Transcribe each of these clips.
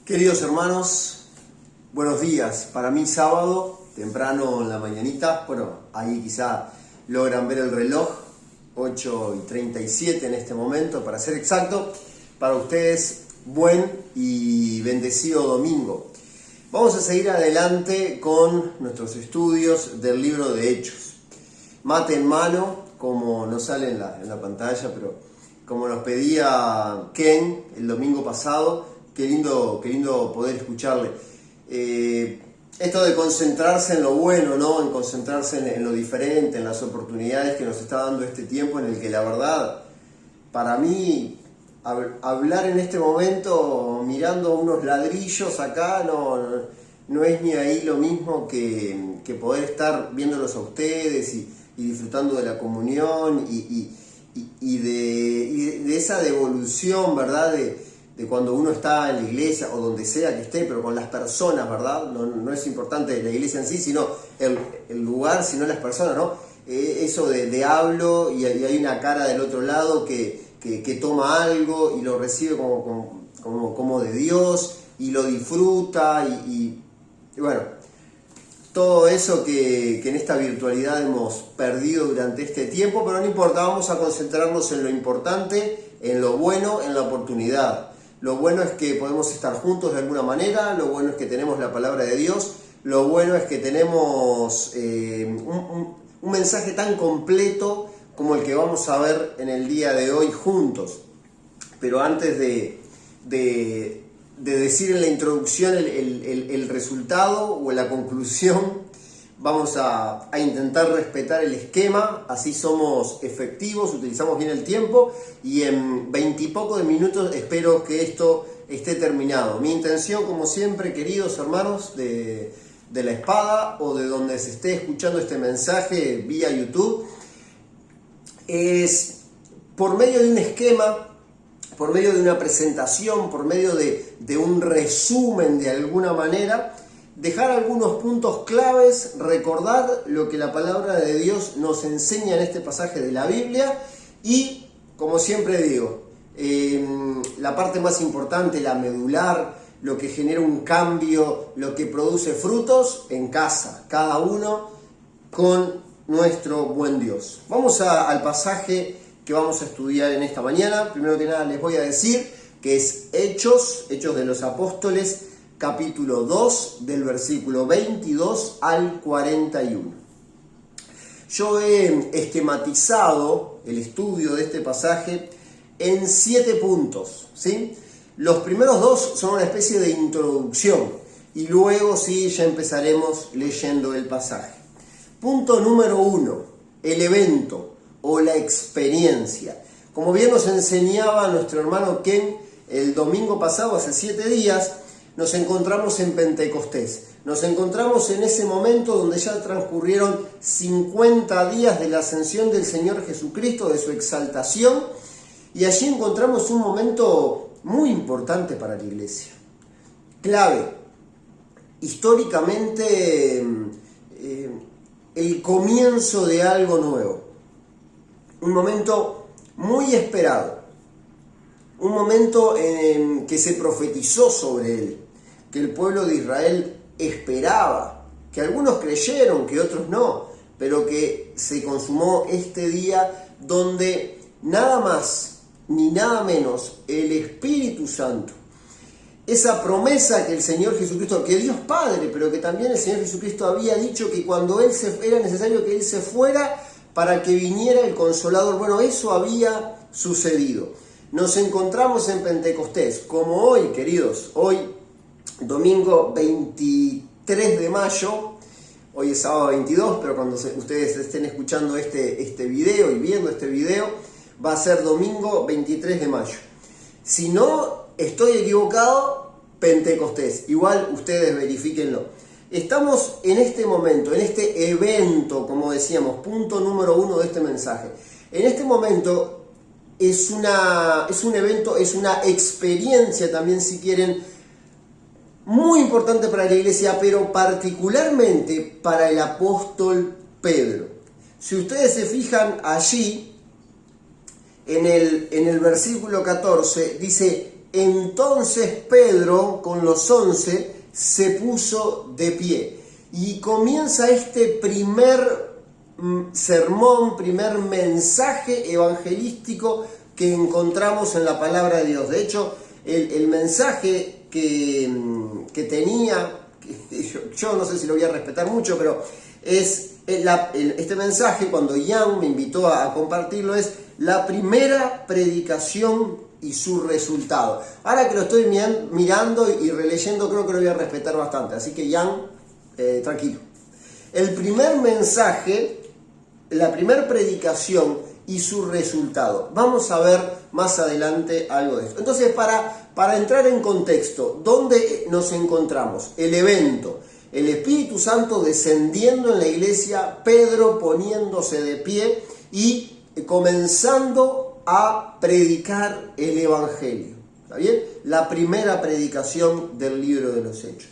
Queridos hermanos, buenos días. Para mí sábado, temprano en la mañanita, bueno, ahí quizá logran ver el reloj, 8:37 en este momento, para ser exacto. Para ustedes, buen y bendecido domingo. Vamos a seguir adelante con nuestros estudios del libro de Hechos. Mate en mano, como no sale en la pantalla, pero como nos pedía Ken el domingo pasado. Qué lindo poder escucharle. Esto de concentrarse en lo bueno, ¿no? En concentrarse en lo diferente, en las oportunidades que nos está dando este tiempo, en el que la verdad, para mí, hablar en este momento mirando unos ladrillos acá no es ni ahí lo mismo que poder estar viéndolos a ustedes y disfrutando de la comunión y de esa devolución, ¿verdad? De cuando uno está en la iglesia o donde sea que esté, pero con las personas, ¿verdad? No es importante la iglesia en sí, sino el lugar, sino las personas, ¿no? Eso de hablo y hay una cara del otro lado que toma algo y lo recibe como de Dios y lo disfruta y bueno, todo eso que en esta virtualidad hemos perdido durante este tiempo, pero no importa, vamos a concentrarnos en lo importante, en lo bueno, en la oportunidad. Lo bueno es que podemos estar juntos de alguna manera, lo bueno es que tenemos la palabra de Dios, lo bueno es que tenemos un mensaje tan completo como el que vamos a ver en el día de hoy juntos. Pero antes de decir en la introducción el resultado o la conclusión, vamos a intentar respetar el esquema, así somos efectivos, utilizamos bien el tiempo y en 20 y poco de minutos espero que esto esté terminado. Mi intención, como siempre, queridos hermanos de la espada o de donde se esté escuchando este mensaje vía YouTube, es por medio de un esquema, por medio de una presentación, por medio de un resumen de alguna manera, dejar algunos puntos claves, recordar lo que la palabra de Dios nos enseña en este pasaje de la Biblia y, como siempre digo, la parte más importante, la medular, lo que genera un cambio, lo que produce frutos en casa, cada uno con nuestro buen Dios. Vamos al pasaje que vamos a estudiar en esta mañana. Primero que nada les voy a decir que es Hechos de los Apóstoles, capítulo 2, del versículo 22 al 41. Yo he esquematizado el estudio de este pasaje en 7 puntos, ¿sí? Los primeros 2 son una especie de introducción y luego sí ya empezaremos leyendo el pasaje. Punto número 1, el evento o la experiencia. Como bien nos enseñaba nuestro hermano Ken el domingo pasado, hace 7 días, nos encontramos en Pentecostés. Nos encontramos en ese momento donde ya transcurrieron 50 días de la ascensión del Señor Jesucristo, de su exaltación, y allí encontramos un momento muy importante para la iglesia. Clave, históricamente, el comienzo de algo nuevo. Un momento muy esperado. Un momento en que se profetizó sobre él, que el pueblo de Israel esperaba, que algunos creyeron, que otros no, pero que se consumó este día donde nada más ni nada menos el Espíritu Santo, esa promesa que el Señor Jesucristo, que Dios Padre, pero que también el Señor Jesucristo había dicho que cuando Él era necesario que Él se fuera para que viniera el Consolador, bueno, eso había sucedido. Nos encontramos en Pentecostés, como hoy, queridos, hoy, domingo 23 de mayo, hoy es sábado 22, pero cuando ustedes estén escuchando este video y viendo este video, va a ser domingo 23 de mayo. Si no estoy equivocado, Pentecostés, igual ustedes verifíquenlo. Estamos en este momento, en este evento, como decíamos, punto número 1 de este mensaje. En este momento es un evento, es una experiencia también, si quieren, muy importante para la iglesia, pero particularmente para el apóstol Pedro. Si ustedes se fijan allí, en el versículo 14, dice: entonces Pedro con los 11 se puso de pie. Y comienza este primer sermón, primer mensaje evangelístico que encontramos en la palabra de Dios. De hecho, el mensaje que tenía, yo no sé si lo voy a respetar mucho, pero es este mensaje, cuando Jan me invitó a compartirlo, es la primera predicación y su resultado. Ahora que lo estoy mirando y releyendo, creo que lo voy a respetar bastante. Así que Jan, tranquilo. El primer mensaje, la primera predicación y su resultado. Vamos a ver más adelante algo de esto. Entonces, para entrar en contexto, ¿dónde nos encontramos? El evento, el Espíritu Santo descendiendo en la iglesia, Pedro poniéndose de pie y comenzando a predicar el Evangelio. ¿Está bien? La primera predicación del libro de los Hechos.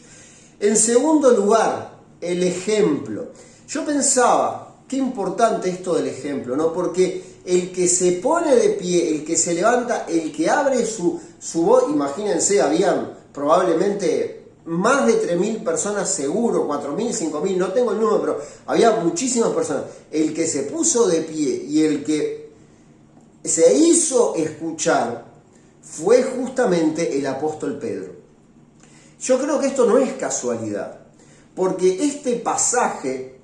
En segundo lugar, el ejemplo. Yo pensaba, qué importante esto del ejemplo, ¿no? Porque el que se pone de pie, el que se levanta, el que abre su voz, imagínense, habían probablemente más de 3.000 personas seguro, 4.000, 5.000, no tengo el número, pero había muchísimas personas. El que se puso de pie y el que se hizo escuchar fue justamente el apóstol Pedro. Yo creo que esto no es casualidad, porque este pasaje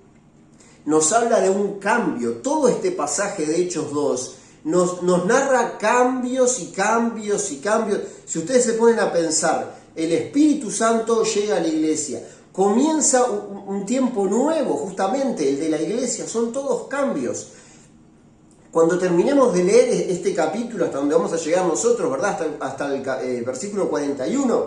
nos habla de un cambio. Todo este pasaje de Hechos 2 nos narra cambios y cambios y cambios. Si ustedes se ponen a pensar, el Espíritu Santo llega a la iglesia, comienza un tiempo nuevo, justamente el de la iglesia, son todos cambios. Cuando terminemos de leer este capítulo, hasta donde vamos a llegar nosotros, ¿verdad? Hasta el versículo 41,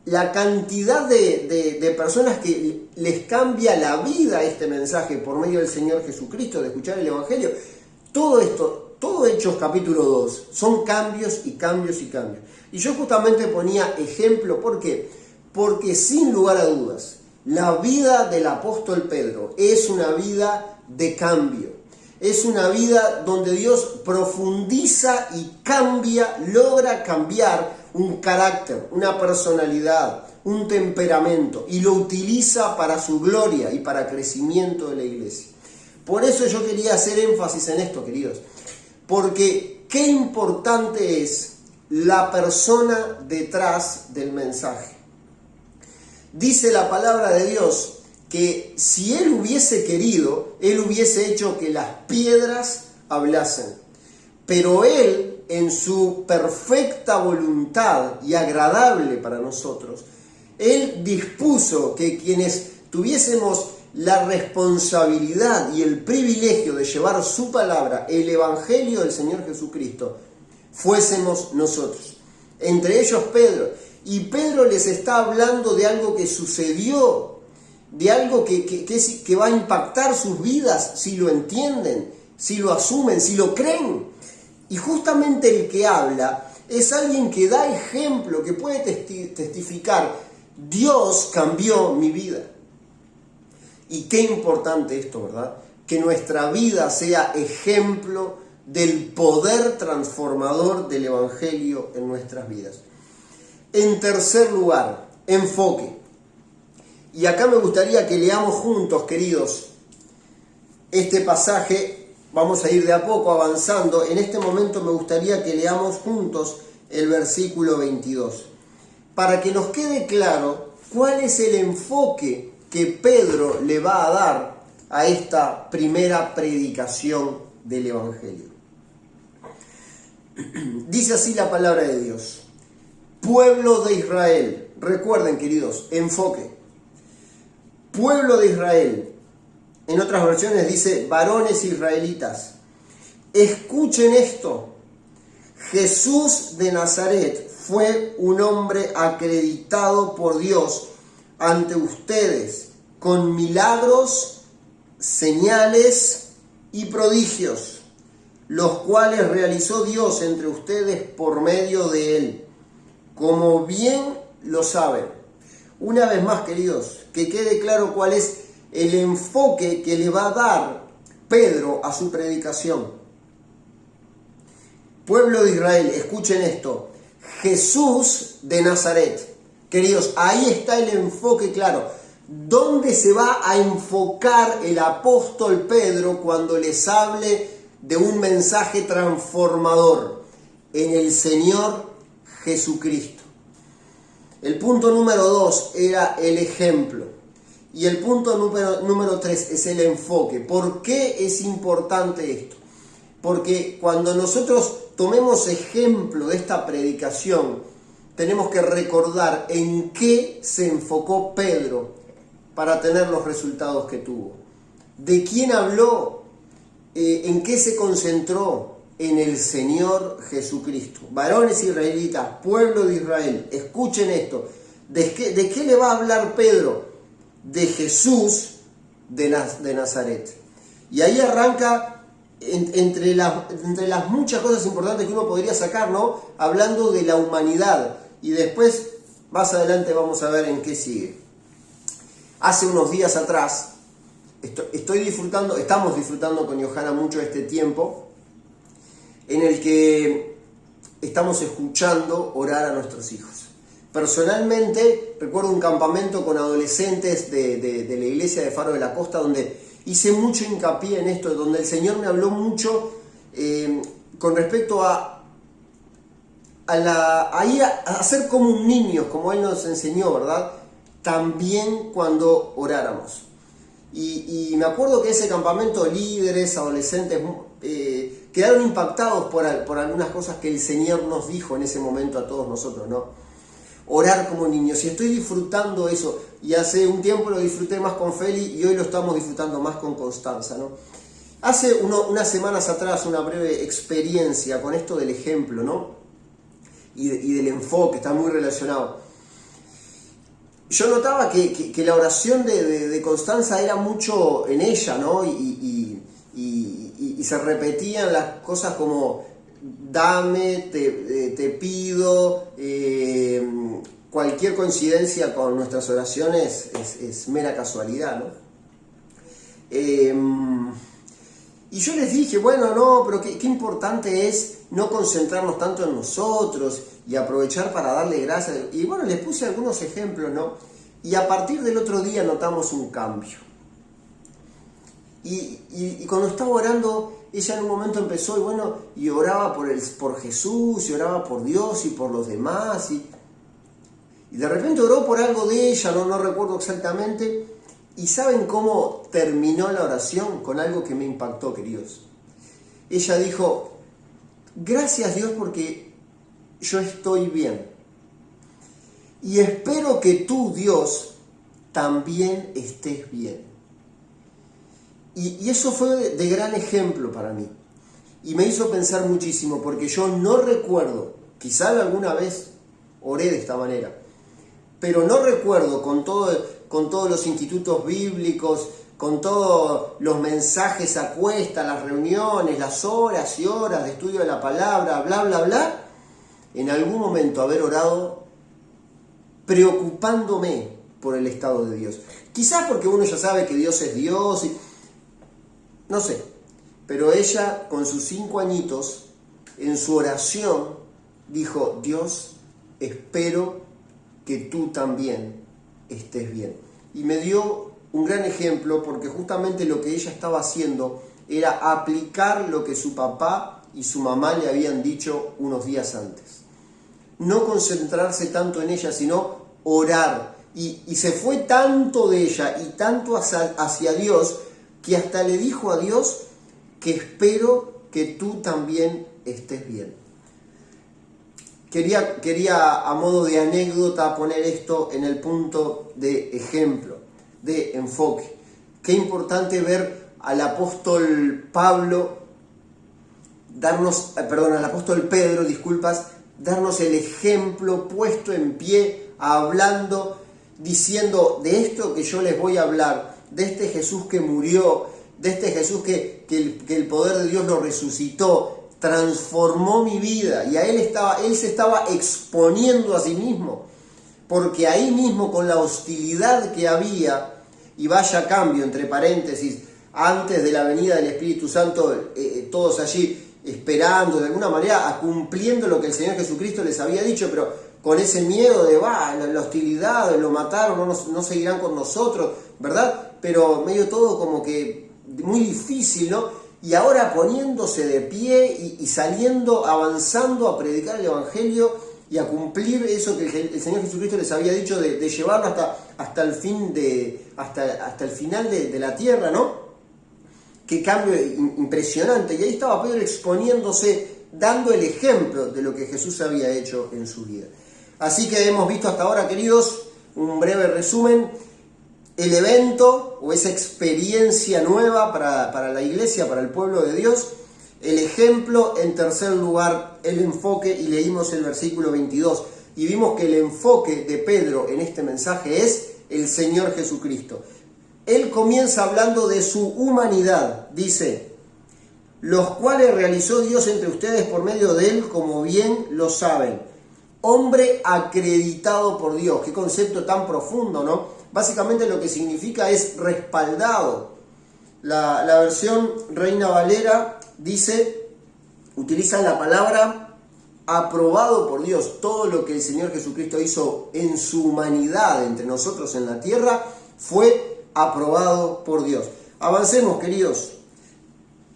la cantidad de personas que les cambia la vida este mensaje por medio del Señor Jesucristo, de escuchar el Evangelio, todo esto, todo Hechos capítulo 2, son cambios y cambios y cambios. Y yo justamente ponía ejemplo, ¿por qué? Porque sin lugar a dudas, la vida del apóstol Pedro es una vida de cambio. Es una vida donde Dios profundiza y cambia, logra cambiar un carácter, una personalidad, un temperamento, y lo utiliza para su gloria y para crecimiento de la iglesia. Por eso yo quería hacer énfasis en esto, queridos, porque qué importante es la persona detrás del mensaje. Dice la palabra de Dios que si Él hubiese querido, Él hubiese hecho que las piedras hablasen. Pero Él, en su perfecta voluntad y agradable para nosotros, Él dispuso que quienes tuviésemos la responsabilidad y el privilegio de llevar su palabra, el Evangelio del Señor Jesucristo, fuésemos nosotros. Entre ellos Pedro. Y Pedro les está hablando de algo que sucedió, de algo que va a impactar sus vidas si lo entienden, si lo asumen, si lo creen. Y justamente el que habla es alguien que da ejemplo, que puede testificar: Dios cambió mi vida. Y qué importante esto, ¿verdad? Que nuestra vida sea ejemplo del poder transformador del Evangelio en nuestras vidas. En tercer lugar, enfoque. Y acá me gustaría que leamos juntos, queridos, este pasaje. Vamos a ir de a poco avanzando. En este momento me gustaría que leamos juntos el versículo 22, para que nos quede claro cuál es el enfoque que Pedro le va a dar a esta primera predicación del Evangelio. Dice así la palabra de Dios: pueblo de Israel. Recuerden, queridos, enfoque. Pueblo de Israel. En otras versiones dice varones israelitas. Escuchen esto. Jesús de Nazaret fue un hombre acreditado por Dios ante ustedes con milagros, señales y prodigios, los cuales realizó Dios entre ustedes por medio de él, como bien lo saben. Una vez más, queridos, que quede claro cuál es el enfoque que le va a dar Pedro a su predicación. Pueblo de Israel, escuchen esto. Jesús de Nazaret. Queridos, ahí está el enfoque claro. ¿Dónde se va a enfocar el apóstol Pedro cuando les hable de un mensaje transformador? En el Señor Jesucristo. El punto número 2 era el ejemplo. Y el punto número 3 es el enfoque. ¿Por qué es importante esto? Porque cuando nosotros tomemos ejemplo de esta predicación, tenemos que recordar en qué se enfocó Pedro para tener los resultados que tuvo. ¿De quién habló? ¿En qué se concentró? En el Señor Jesucristo. Varones israelitas, pueblo de Israel, escuchen esto. ¿De qué le va a hablar Pedro? De Jesús de Nazaret. Y ahí arranca entre las muchas cosas importantes que uno podría sacar, ¿no? Hablando de la humanidad. Y después, más adelante, vamos a ver en qué sigue. Hace unos días atrás, estamos disfrutando con Johanna mucho este tiempo en el que estamos escuchando orar a nuestros hijos. Personalmente, recuerdo un campamento con adolescentes de la iglesia de Faro de la Costa, donde hice mucho hincapié en esto, donde el Señor me habló mucho con respecto a ser como un niño, como Él nos enseñó, ¿verdad? También cuando oráramos. Y me acuerdo que ese campamento, líderes, adolescentes, quedaron impactados por algunas cosas que el Señor nos dijo en ese momento a todos nosotros, ¿no? Orar como niños. Y estoy disfrutando eso. Y hace un tiempo lo disfruté más con Feli y hoy lo estamos disfrutando más con Constanza, ¿no? Hace unas semanas atrás una breve experiencia con esto del ejemplo, ¿no? Y del enfoque, está muy relacionado. Yo notaba que la oración de Constanza era mucho en ella, ¿no? Y se repetían las cosas como dame, te pido. Cualquier coincidencia con nuestras oraciones es mera casualidad, ¿no? Y yo les dije, bueno, no, pero qué importante es no concentrarnos tanto en nosotros y aprovechar para darle gracias. Y bueno, les puse algunos ejemplos, ¿no? Y a partir del otro día notamos un cambio. Y cuando estaba orando, ella en un momento empezó y oraba por Jesús, y oraba por Dios y por los demás. Y de repente oró por algo de ella, no recuerdo exactamente. ¿Y saben cómo terminó la oración? Con algo que me impactó, queridos. Ella dijo, gracias Dios porque yo estoy bien. Y espero que tú, Dios, también estés bien. Y eso fue de gran ejemplo para mí. Y me hizo pensar muchísimo, porque yo no recuerdo, quizá alguna vez oré de esta manera, pero no recuerdo con todos los institutos bíblicos, con todos los mensajes a cuesta, las reuniones, las horas y horas de estudio de la palabra, bla, bla, bla, en algún momento haber orado preocupándome por el estado de Dios. Quizás porque uno ya sabe que Dios es Dios, no sé, pero ella con sus 5 añitos, en su oración, dijo, Dios, espero que tú también estés bien. Y me dio un gran ejemplo porque justamente lo que ella estaba haciendo era aplicar lo que su papá y su mamá le habían dicho unos días antes. No concentrarse tanto en ella, sino orar. Y se fue tanto de ella y tanto hacia Dios, que hasta le dijo a Dios que espero que tú también estés bien. Quería a modo de anécdota poner esto en el punto de ejemplo, de enfoque. Qué importante ver al apóstol al apóstol Pedro, darnos el ejemplo puesto en pie, hablando, diciendo de esto que yo les voy a hablar, de este Jesús que murió, de este Jesús que el poder de Dios lo resucitó, transformó mi vida, y él se estaba exponiendo a sí mismo, porque ahí mismo, con la hostilidad que había, y vaya cambio, entre paréntesis, antes de la venida del Espíritu Santo, todos allí esperando de alguna manera, cumpliendo lo que el Señor Jesucristo les había dicho, pero con ese miedo de, la hostilidad, lo mataron, no seguirán con nosotros, ¿verdad? Pero medio todo como que muy difícil, ¿no? Y ahora poniéndose de pie y saliendo, avanzando a predicar el Evangelio y a cumplir eso que el Señor Jesucristo les había dicho de llevarlo hasta el fin hasta el final de la tierra, ¿no? Qué cambio impresionante. Y ahí estaba Pedro exponiéndose, dando el ejemplo de lo que Jesús había hecho en su vida. Así que hemos visto hasta ahora, queridos, un breve resumen, el evento o esa experiencia nueva para la iglesia, para el pueblo de Dios, el ejemplo, en tercer lugar, el enfoque, y leímos el versículo 22, y vimos que el enfoque de Pedro en este mensaje es el Señor Jesucristo. Él comienza hablando de su humanidad, dice, los cuales realizó Dios entre ustedes por medio de él, como bien lo saben. Hombre acreditado por Dios, qué concepto tan profundo, ¿no? Básicamente lo que significa es respaldado. La versión Reina Valera dice, utiliza la palabra aprobado por Dios. Todo lo que el Señor Jesucristo hizo en su humanidad entre nosotros en la tierra fue aprobado por Dios. Avancemos, queridos.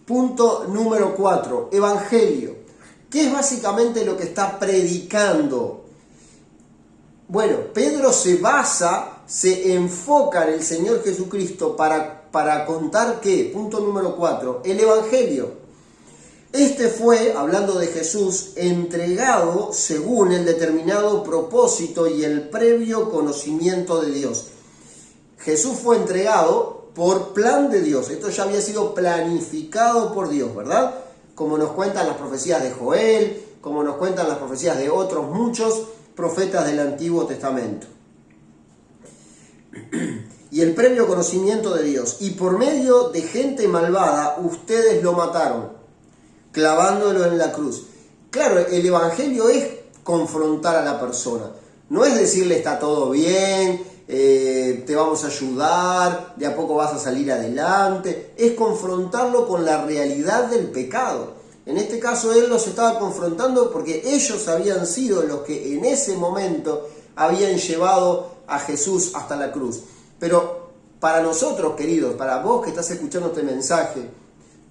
Punto número 4, Evangelio. ¿Qué es básicamente lo que está predicando? Bueno, Pedro se enfoca en el Señor Jesucristo para contar ¿qué? Punto número 4, el Evangelio. Este fue, hablando de Jesús, entregado según el determinado propósito y el previo conocimiento de Dios. Jesús fue entregado por plan de Dios. Esto ya había sido planificado por Dios, ¿verdad? Como nos cuentan las profecías de Joel, como nos cuentan las profecías de otros muchos profetas del Antiguo Testamento. Y el previo conocimiento de Dios. Y por medio de gente malvada, ustedes lo mataron, clavándolo en la cruz. Claro, el Evangelio es confrontar a la persona. No es decirle está todo bien, te vamos a ayudar, de a poco vas a salir adelante. Es confrontarlo con la realidad del pecado. En este caso él los estaba confrontando porque ellos habían sido los que en ese momento habían llevado a Jesús hasta la cruz. Pero para nosotros, queridos, para vos que estás escuchando este mensaje,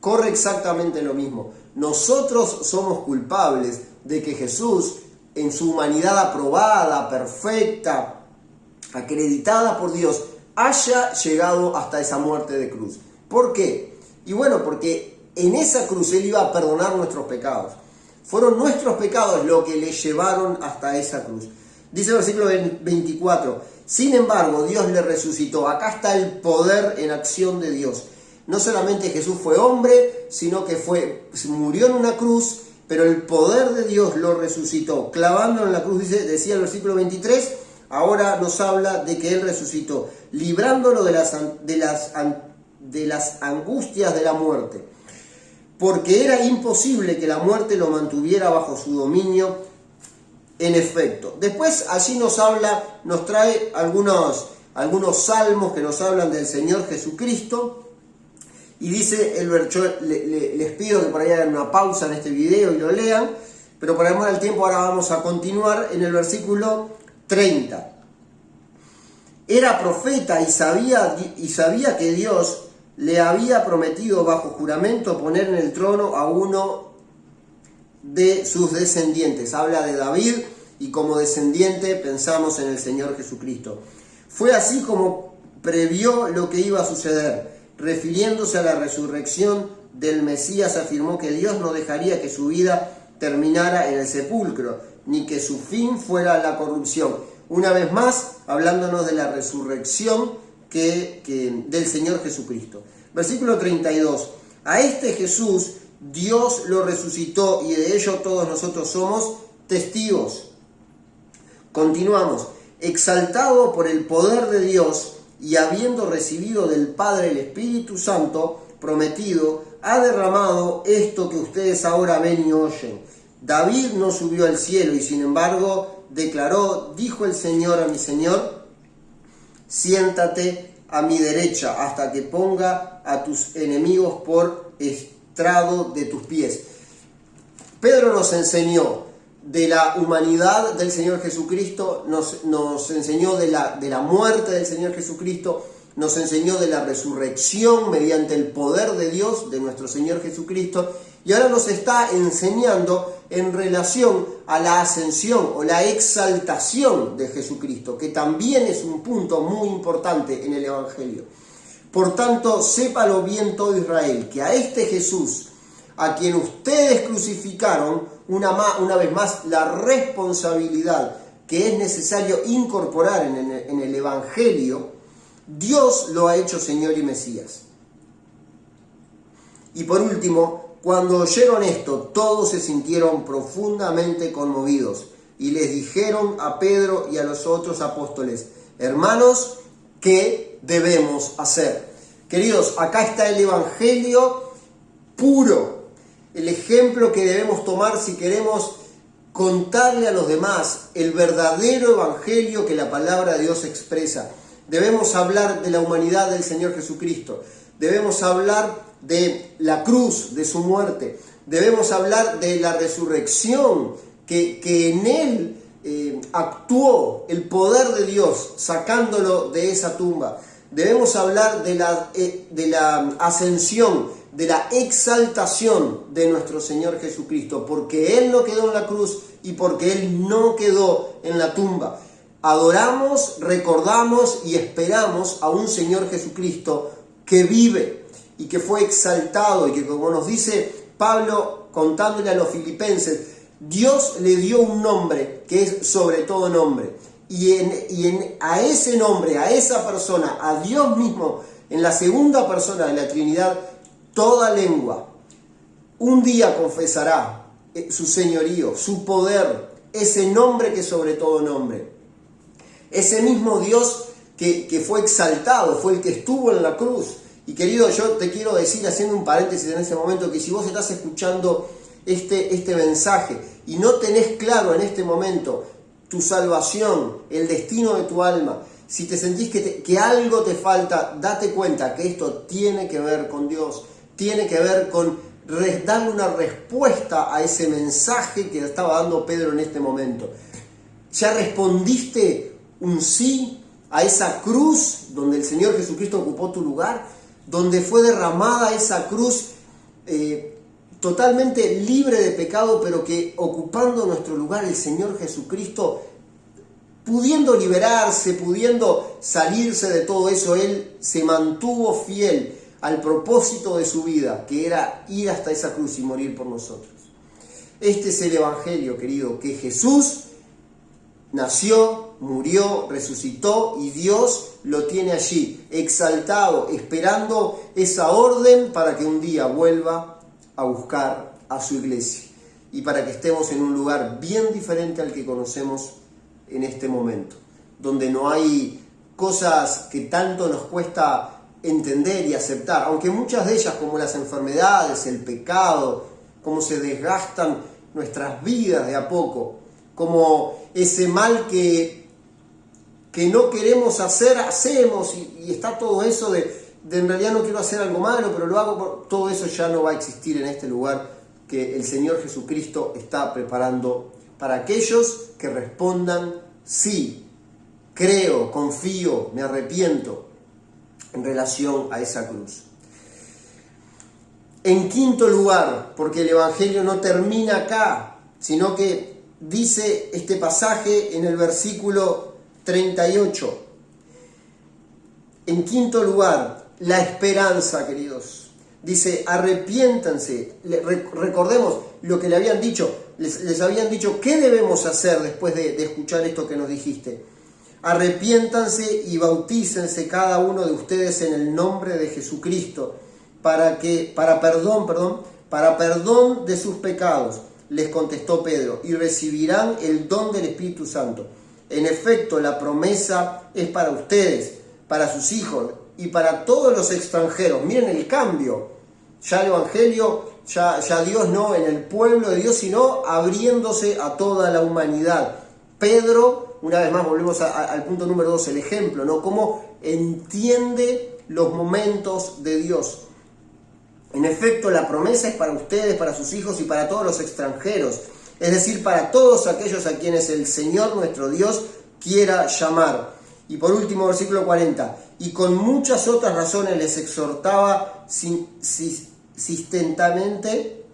corre exactamente lo mismo. Nosotros somos culpables de que Jesús, en su humanidad aprobada, perfecta, acreditada por Dios, haya llegado hasta esa muerte de cruz. ¿Por qué? Y bueno, porque en esa cruz Él iba a perdonar nuestros pecados. Fueron nuestros pecados los que le llevaron hasta esa cruz. Dice el versículo 24, sin embargo, Dios le resucitó. Acá está el poder en acción de Dios. No solamente Jesús fue hombre, sino que murió en una cruz, pero el poder de Dios lo resucitó. Clavándolo en la cruz, decía el versículo 23, ahora nos habla de que Él resucitó, librándolo de las angustias de la muerte. Porque era imposible que la muerte lo mantuviera bajo su dominio. En efecto, después allí nos trae algunos salmos que nos hablan del Señor Jesucristo. Y dice, les pido que por ahí hagan una pausa en este video y lo lean, pero para amor al tiempo ahora vamos a continuar en el versículo 30. Era profeta y sabía que Dios le había prometido bajo juramento poner en el trono a uno de sus descendientes. Habla de David y como descendiente pensamos en el Señor Jesucristo. Fue así como previó lo que iba a suceder. Refiriéndose a la resurrección del Mesías, afirmó que Dios no dejaría que su vida terminara en el sepulcro, ni que su fin fuera la corrupción. Una vez más, hablándonos de la resurrección del Señor Jesucristo. Versículo 32. A este Jesús Dios lo resucitó y de ello todos nosotros somos testigos. Continuamos. Exaltado por el poder de Dios y habiendo recibido del Padre el Espíritu Santo prometido, ha derramado esto que ustedes ahora ven y oyen. David no subió al cielo y sin embargo declaró, dijo el Señor a mi Señor, siéntate a mi derecha, hasta que ponga a tus enemigos por estrado de tus pies. Pedro nos enseñó de la humanidad del Señor Jesucristo, nos enseñó de la muerte del Señor Jesucristo, nos enseñó de la resurrección mediante el poder de Dios, de nuestro Señor Jesucristo, y ahora nos está enseñando en relación a la ascensión o la exaltación de Jesucristo, que también es un punto muy importante en el Evangelio. Por tanto, sépalo bien todo Israel, que a este Jesús, a quien ustedes crucificaron, una vez más, la responsabilidad que es necesario incorporar en el Evangelio, Dios lo ha hecho Señor y Mesías. Y por último, cuando oyeron esto, todos se sintieron profundamente conmovidos y les dijeron a Pedro y a los otros apóstoles: hermanos, ¿qué debemos hacer? Queridos, acá está el Evangelio puro, el ejemplo que debemos tomar si queremos contarle a los demás el verdadero Evangelio que la palabra de Dios expresa. Debemos hablar de la humanidad del Señor Jesucristo. Debemos hablar de la cruz, de su muerte. Debemos hablar de la resurrección, que en Él actuó el poder de Dios, sacándolo de esa tumba. Debemos hablar de la ascensión, de la exaltación de nuestro Señor Jesucristo, porque Él no quedó en la cruz y porque Él no quedó en la tumba. Adoramos, recordamos y esperamos a un Señor Jesucristo que vive y que fue exaltado y que, como nos dice Pablo contándole a los filipenses, Dios le dio un nombre que es sobre todo nombre. A ese nombre, a esa persona, a Dios mismo, en la segunda persona de la Trinidad, toda lengua un día confesará su señorío, su poder, ese nombre que es sobre todo nombre. Ese mismo Dios que fue exaltado, fue el que estuvo en la cruz. Y querido, yo te quiero decir, haciendo un paréntesis en ese momento, que si vos estás escuchando este mensaje y no tenés claro en este momento tu salvación, el destino de tu alma, si te sentís que algo te falta, date cuenta que esto tiene que ver con Dios, tiene que ver con darle una respuesta a ese mensaje que estaba dando Pedro en este momento. ¿Ya respondiste un sí a esa cruz donde el Señor Jesucristo ocupó tu lugar? Donde fue derramada esa cruz totalmente libre de pecado, pero que ocupando nuestro lugar el Señor Jesucristo, pudiendo liberarse, pudiendo salirse de todo eso, Él se mantuvo fiel al propósito de su vida, que era ir hasta esa cruz y morir por nosotros. Este es el Evangelio, querido, que Jesús nació, murió, resucitó y Dios lo tiene allí, exaltado, esperando esa orden para que un día vuelva a buscar a su iglesia y para que estemos en un lugar bien diferente al que conocemos en este momento, donde no hay cosas que tanto nos cuesta entender y aceptar, aunque muchas de ellas, como las enfermedades, el pecado, cómo se desgastan nuestras vidas de a poco, como ese mal que no queremos hacer, hacemos, y está todo eso de en realidad no quiero hacer algo malo, pero lo hago, todo eso ya no va a existir en este lugar que el Señor Jesucristo está preparando para aquellos que respondan sí, creo, confío, me arrepiento en relación a esa cruz. En quinto lugar, porque el Evangelio no termina acá, sino que dice este pasaje en el versículo 38. En quinto lugar, la esperanza, queridos. Dice, arrepiéntanse. Recordemos lo que le habían dicho. Les habían dicho, ¿qué debemos hacer después de escuchar esto que nos dijiste? Arrepiéntanse y bautícense cada uno de ustedes en el nombre de Jesucristo para perdón de sus pecados, les contestó Pedro, y recibirán el don del Espíritu Santo. En efecto, la promesa es para ustedes, para sus hijos y para todos los extranjeros. Miren el cambio. Ya el Evangelio, ya Dios no en el pueblo de Dios, sino abriéndose a toda la humanidad. Pedro, una vez más volvemos al punto número 2, el ejemplo, ¿no? Cómo entiende los momentos de Dios. En efecto, la promesa es para ustedes, para sus hijos y para todos los extranjeros, es decir, para todos aquellos a quienes el Señor nuestro Dios quiera llamar. Y por último, versículo 40, y con muchas otras razones les exhortaba insistentemente,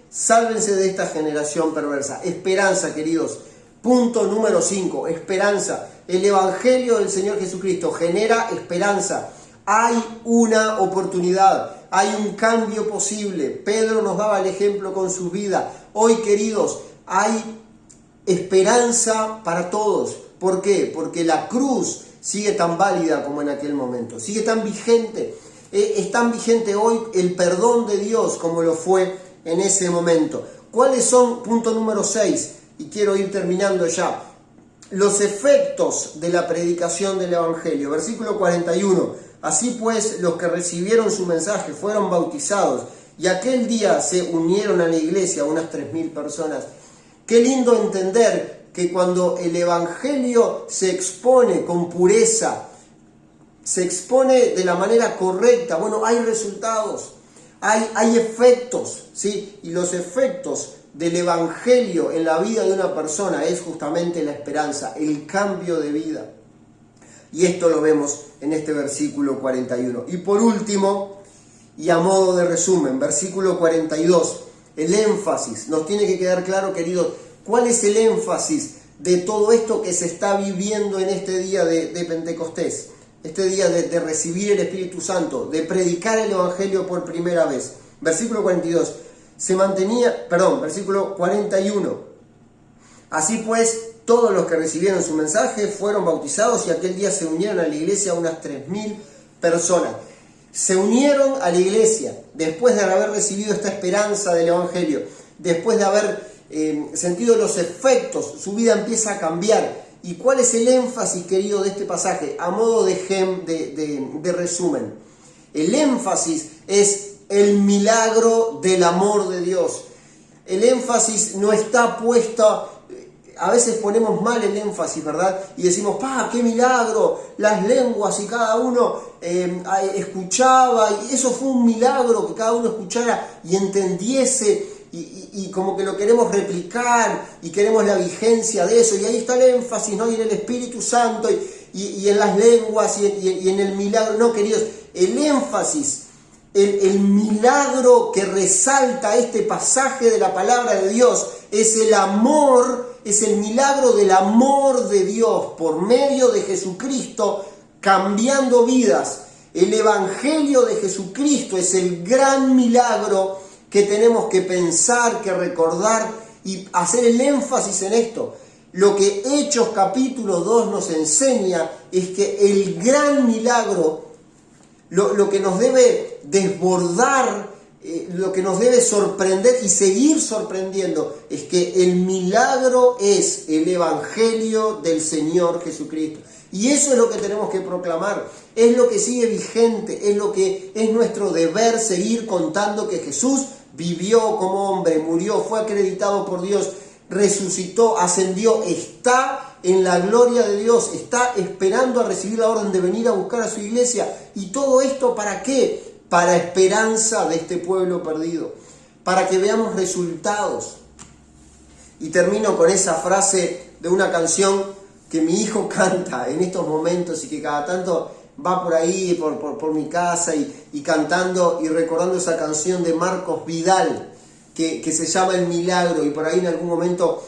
sálvense de esta generación perversa. Esperanza, queridos. Punto número 5, esperanza. El Evangelio del Señor Jesucristo genera esperanza. Hay una oportunidad, hay un cambio posible. Pedro nos daba el ejemplo con su vida. Hoy, queridos, hay esperanza para todos. ¿Por qué? Porque la cruz sigue tan válida como en aquel momento, sigue tan vigente. Es tan vigente hoy el perdón de Dios como lo fue en ese momento. ¿Cuáles son? Punto número 6, y quiero ir terminando ya. Los efectos de la predicación del Evangelio. Versículo 41. Así pues, los que recibieron su mensaje fueron bautizados, y aquel día se unieron a la iglesia unas 3.000 personas. Qué lindo entender que cuando el Evangelio se expone con pureza, se expone de la manera correcta, bueno, hay resultados, hay efectos, ¿sí? Y los efectos del Evangelio en la vida de una persona es justamente la esperanza, el cambio de vida. Y esto lo vemos en este versículo 41. Y por último, y a modo de resumen, versículo 42, el énfasis. Nos tiene que quedar claro, queridos, cuál es el énfasis de todo esto que se está viviendo en este día de Pentecostés. Este día de recibir el Espíritu Santo, de predicar el Evangelio por primera vez. Versículo 42. Versículo 41. Así pues, todos los que recibieron su mensaje fueron bautizados y aquel día se unieron a la iglesia unas 3.000 personas. Se unieron a la iglesia después de haber recibido esta esperanza del Evangelio, después de haber sentido los efectos, su vida empieza a cambiar. ¿Y cuál es el énfasis, querido, de este pasaje? A modo de resumen. El énfasis es el milagro del amor de Dios. El énfasis no está puesto, a veces ponemos mal el énfasis, ¿verdad? Y decimos, ¡qué milagro! Las lenguas y cada uno escuchaba, y eso fue un milagro, que cada uno escuchara y entendiese. Y como que lo queremos replicar y queremos la vigencia de eso, y ahí está el énfasis, ¿no? Y en el Espíritu Santo y en las lenguas y en el milagro. No, queridos, el énfasis, el milagro que resalta este pasaje de la palabra de Dios es el amor, es el milagro del amor de Dios por medio de Jesucristo cambiando vidas. El Evangelio de Jesucristo es el gran milagro que tenemos que pensar, que recordar y hacer el énfasis en esto. Lo que Hechos capítulo 2 nos enseña es que el gran milagro, lo que nos debe desbordar, lo que nos debe sorprender y seguir sorprendiendo, es que el milagro es el Evangelio del Señor Jesucristo. Y eso es lo que tenemos que proclamar, es lo que sigue vigente, es lo que es nuestro deber, seguir contando que Jesús vivió como hombre, murió, fue acreditado por Dios, resucitó, ascendió, está en la gloria de Dios, está esperando a recibir la orden de venir a buscar a su iglesia. ¿Y todo esto para qué? Para esperanza de este pueblo perdido, para que veamos resultados. Y termino con esa frase de una canción que mi hijo canta en estos momentos y que cada tanto va por ahí, por mi casa y cantando y recordando esa canción de Marcos Vidal que se llama El Milagro, y por ahí en algún momento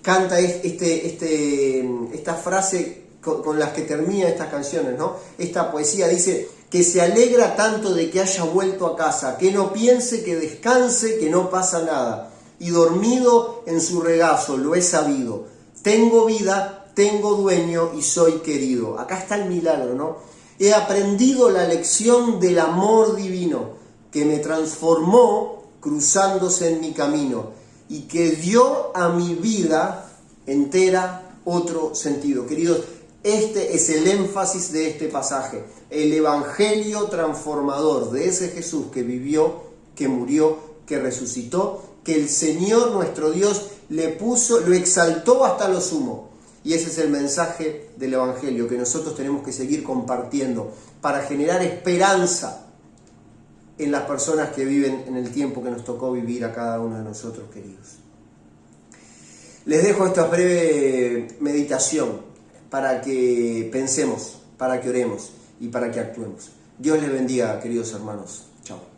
canta esta frase con las que termina estas canciones, ¿no? Esta poesía dice que se alegra tanto de que haya vuelto a casa, que no piense, que descanse, que no pasa nada, y dormido en su regazo lo he sabido, tengo vida, tengo dueño y soy querido. Acá está el milagro, ¿no? He aprendido la lección del amor divino que me transformó cruzándose en mi camino y que dio a mi vida entera otro sentido. Queridos, este es el énfasis de este pasaje, el evangelio transformador de ese Jesús que vivió, que murió, que resucitó, que el Señor nuestro Dios le puso, lo exaltó hasta lo sumo. Y ese es el mensaje del Evangelio que nosotros tenemos que seguir compartiendo para generar esperanza en las personas que viven en el tiempo que nos tocó vivir a cada uno de nosotros, queridos. Les dejo esta breve meditación para que pensemos, para que oremos y para que actuemos. Dios les bendiga, queridos hermanos. Chao.